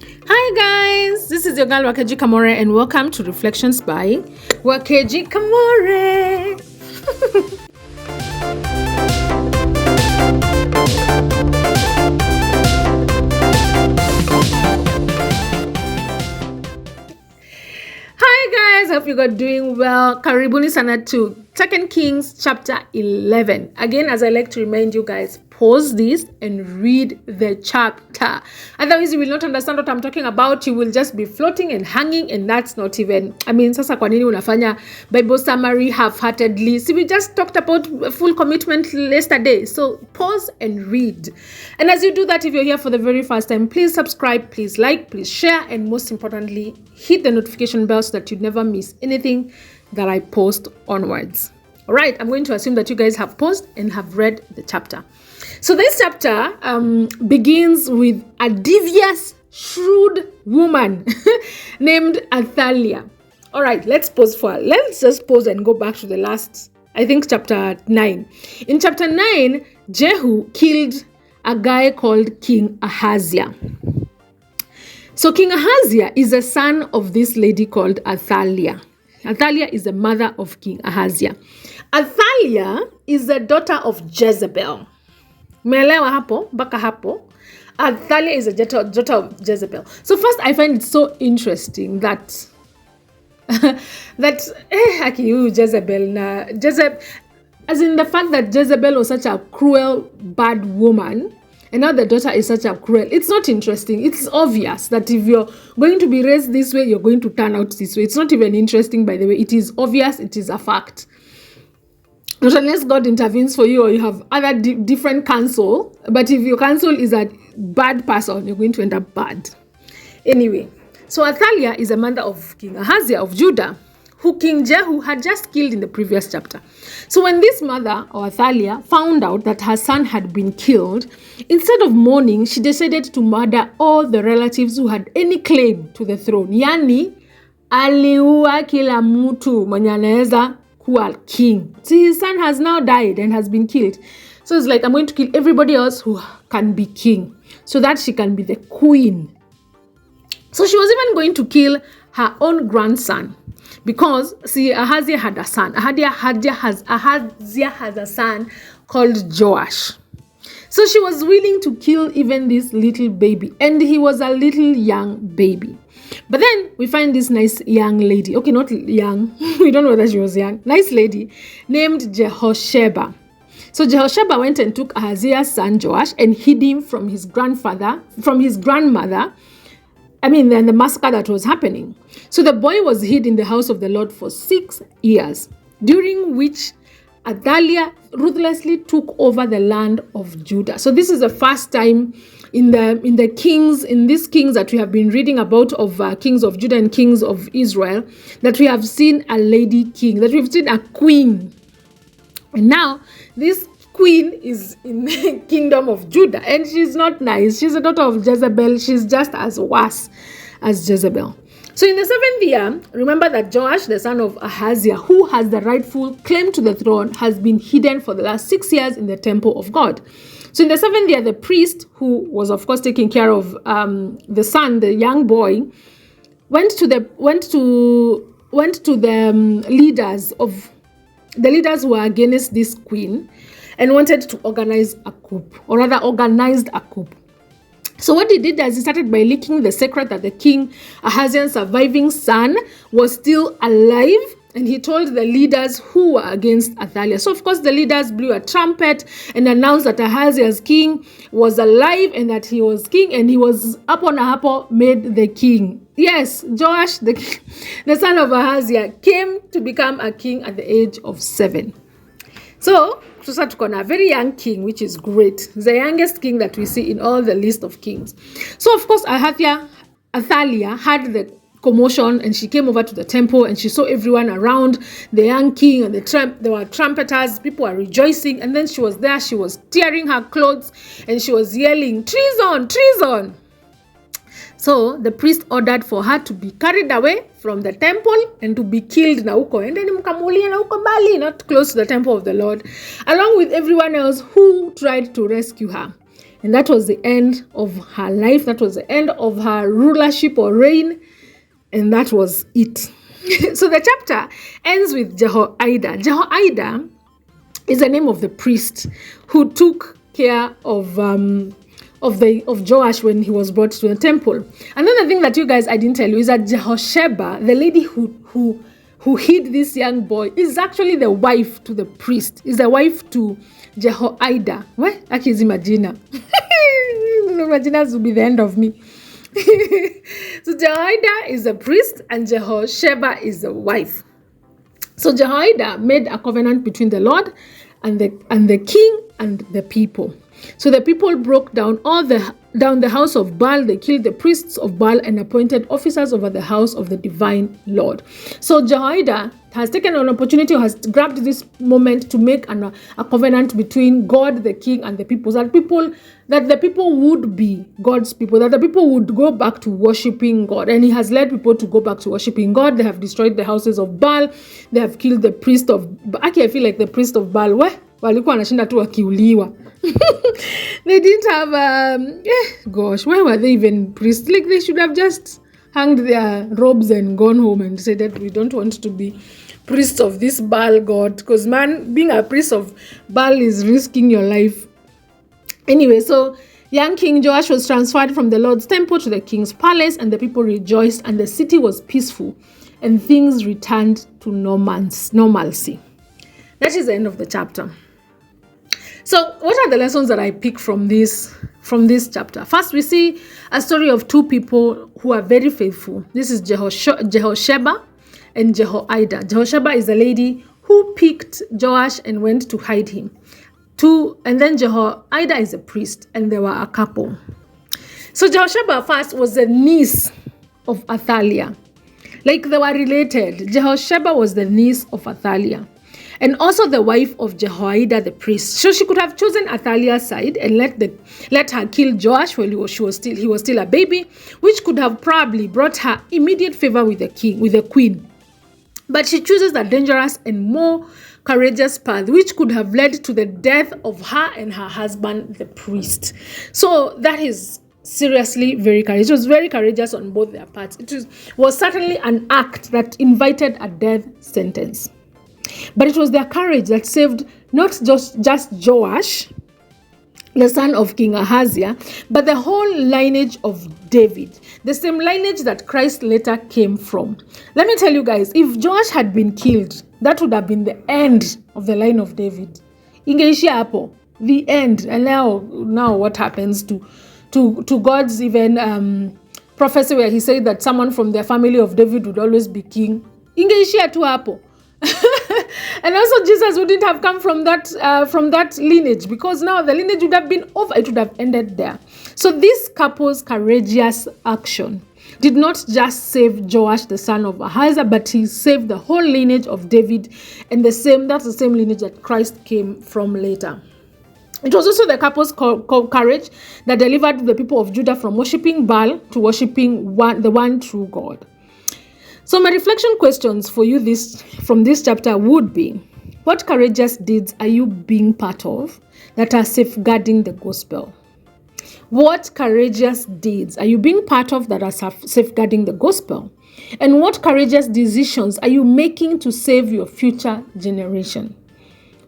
Hi guys, this is your girl Wakeji Kamore and welcome to Reflections by Wakeji Kamore. Hi guys, hope you got doing well. Karibuni sana to 2 Kings chapter 11. Again, as I like to remind you guys, pause this and read the chapter. Otherwise, you will not understand what I'm talking about. You will just be floating and hanging, and that's not even, sasa kwa nini unafanya Bible summary half-heartedly? See, we just talked about full commitment yesterday. So pause and read. And as you do that, if you're here for the very first time, please subscribe, please like, please share, and most importantly, hit the notification bell so that you never miss anything that I post onwards. All right, I'm going to assume that you guys have paused and have read the chapter. So this chapter begins with a devious, shrewd woman named Athaliah. All right, let's just pause and go back to the last, I think, chapter 9. In chapter 9, Jehu killed a guy called King Ahaziah. So King Ahaziah is a son of this lady called Athaliah. Athaliah is the mother of King Ahaziah. Athaliah is the daughter of Jezebel. Meelewa hapo, mpaka hapo. Athaliah is a daughter of Jezebel. So first, I find it so interesting that Jezebel, as in the fact that Jezebel was such a cruel, bad woman, and now the daughter is such a cruel. It's not interesting. It's obvious that if you're going to be raised this way, you're going to turn out this way. It's not even interesting, by the way. It is obvious. It is a fact. Not unless God intervenes for you or you have other different counsel. But if your counsel is a bad person, you're going to end up bad. Anyway, so Athaliah is a mother of King Ahaziah of Judah, who King Jehu had just killed in the previous chapter. So when this mother, or Athaliah, found out that her son had been killed, instead of mourning, she decided to murder all the relatives who had any claim to the throne. Yani, aliua kila mtu mwenye anaweza kuwa king. See, his son has now died and has been killed. So it's like, I'm going to kill everybody else who can be king, so that she can be the queen. So she was even going to kill her own grandson. Because, see, Ahaziah had a son. Ahaziah has a son called Joash. So she was willing to kill even this little baby. And he was a little young baby. But then we find this nice young lady. Okay, not young. We don't know whether she was young. Nice lady named Jehosheba. So Jehosheba went and took Ahaziah's son Joash and hid him from his grandmother, and the massacre that was happening. So the boy was hid in the house of the Lord for 6 years, during which Athaliah ruthlessly took over the land of Judah. So this is the first time in these kings that we have been reading about, of kings of Judah and kings of Israel, that we have seen a lady king, that we've seen a queen. And now this queen is in the kingdom of Judah, and she's not nice. She's a daughter of Jezebel. She's just as worse as Jezebel. So in the 7th year, remember that Joash, the son of Ahaziah, who has the rightful claim to the throne, has been hidden for the last 6 years in the temple of God. So in the 7th year, the priest, who was of course taking care of the son, the young boy, went to the leaders who were against this queen, and wanted to organize a coup, or rather organized a coup. So what he did is he started by leaking the secret that the king Ahaziah's surviving son was still alive, and he told the leaders who were against Athaliah. So of course the leaders blew a trumpet and announced that Ahaziah's king was alive and that he was king, and he was made the king. Yes, Joash, the son of Ahaziah, came to become a king at the age of 7. So tuko na a very young king, which is great. The youngest king that we see in all the list of kings. So of course Athaliah had the commotion, and she came over to the temple and she saw everyone around the young king, and there were trumpeters, people were rejoicing, and then she was there, she was tearing her clothes and she was yelling, "Treason, treason!" So the priest ordered for her to be carried away from the temple and to be killed na huko. And then mkamulia na huko mbali, not close to the temple of the Lord, along with everyone else who tried to rescue her. And that was the end of her life. That was the end of her rulership or reign. And that was it. So the chapter ends with Jehoiada. Jehoiada is the name of the priest who took care of Joash when he was brought to the temple. Another thing that you guys I didn't tell you is that Jehosheba, the lady who hid this young boy, is actually the wife to the priest. Is the wife to Jehoiada. What? I can imagine. Imagine will be the end of me. So Jehoiada is the priest and Jehosheba is the wife. So Jehoiada made a covenant between the Lord and the king and the people. So the people broke down the house of Baal. They killed the priests of Baal and appointed officers over the house of the divine Lord. So Jehoiada has taken an opportunity, has grabbed this moment to make a covenant between God, the king, and the people. That the people would be God's people, that the people would go back to worshiping God. And he has led people to go back to worshiping God. They have destroyed the houses of Baal. They have killed the priest of Baal. I feel like the priest of Baal, walikuwa wanashinda tu wakiuliwa. They didn't have gosh, why were they even priests? Like they should have just hanged their robes and gone home and said that we don't want to be priests of this Baal god, because man, being a priest of Baal is risking your life. Anyway, so young King Joash was transferred from the Lord's temple to the king's palace, and the people rejoiced, and the city was peaceful, and things returned to normalcy. That is the end of the chapter. So what are the lessons that I pick from this chapter? First, we see a story of two people who are very faithful. This is Jehosheba and Jehoiada. Jehosheba is the lady who picked Joash and went to hide him. And then Jehoiada is a priest, and they were a couple. So Jehosheba first was the niece of Athaliah. Like they were related. Jehosheba was the niece of Athaliah, and also the wife of Jehoiada the priest. So she could have chosen Athaliah's side and let her kill Joash while he was still a baby, which could have probably brought her immediate favor with the queen. But she chooses the dangerous and more courageous path, which could have led to the death of her and her husband, the priest. So that is seriously very courageous. It was very courageous on both their parts. It was certainly an act that invited a death sentence. But it was their courage that saved not just Joash, the son of King Ahaziah, but the whole lineage of David, the same lineage that Christ later came from. Let me tell you guys, if Joash had been killed, that would have been the end of the line of David. Ingeishia hapo, the end. And now what happens to God's even prophecy where he said that someone from the family of David would always be king? Ingeishia tu hapo. And also Jesus wouldn't have come from that lineage, because now the lineage would have been over. It would have ended there. So this couple's courageous action did not just save Joash, the son of Ahaziah, but he saved the whole lineage of David, and that's the same lineage that Christ came from later. It was also the couple's courage that delivered the people of Judah from worshipping Baal to worshipping the one true God. So my reflection questions for you from this chapter would be, what courageous deeds are you being part of that are safeguarding the gospel? What courageous deeds are you being part of that are safeguarding the gospel? And what courageous decisions are you making to save your future generation?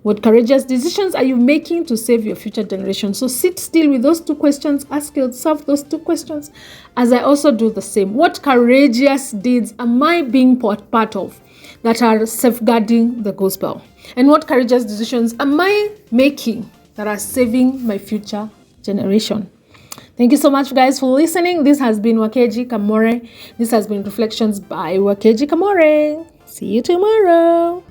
What courageous decisions are you making to save your future generation? So sit still with those two questions. Ask yourself those two questions as I also do the same. What courageous deeds am I being part of that are safeguarding the gospel? And what courageous decisions am I making that are saving my future generation? Thank you so much, guys, for listening. This has been Wakeji Kamore. This has been Reflections by Wakeji Kamore. See you tomorrow.